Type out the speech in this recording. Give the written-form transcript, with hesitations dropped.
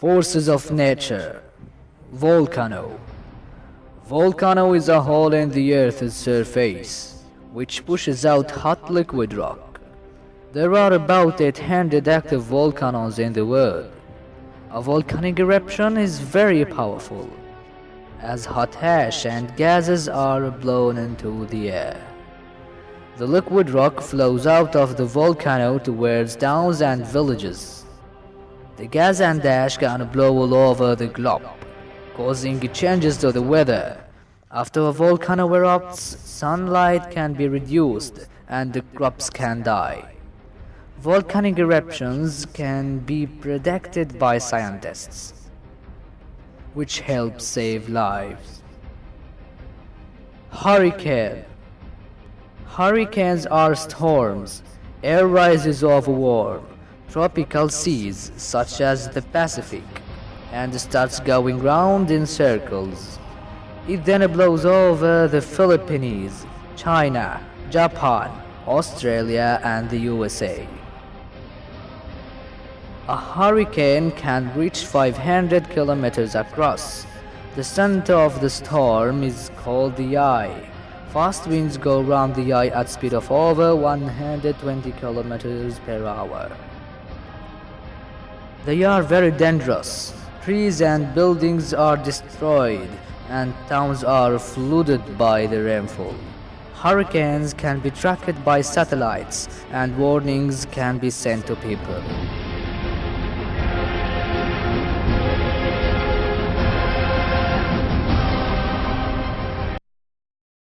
Forces of nature. Volcano. Volcano is a hole in the Earth's surface, which pushes out hot liquid rock. There are about 800 active volcanoes in the world. A volcanic eruption is very powerful, as hot ash and gases are blown into the air. The liquid rock flows out of the volcano towards towns and villages. The gas and ash can blow all over the globe, causing changes to the weather. After a volcano erupts, sunlight can be reduced and the crops can die. Volcanic eruptions can be predicted by scientists, which helps save lives. Hurricane. Hurricanes are storms, air rises over warm, tropical seas such as the Pacific, and starts going round in circles. It then blows over the Philippines, China, Japan, Australia, and the USA. A hurricane can reach 500 kilometers across. The center of the storm is called the eye. Fast winds go around the eye at speed of over 120 kilometers per hour. They are very dangerous. Trees and buildings are destroyed, and towns are flooded by the rainfall. Hurricanes can be tracked by satellites, and warnings can be sent to people.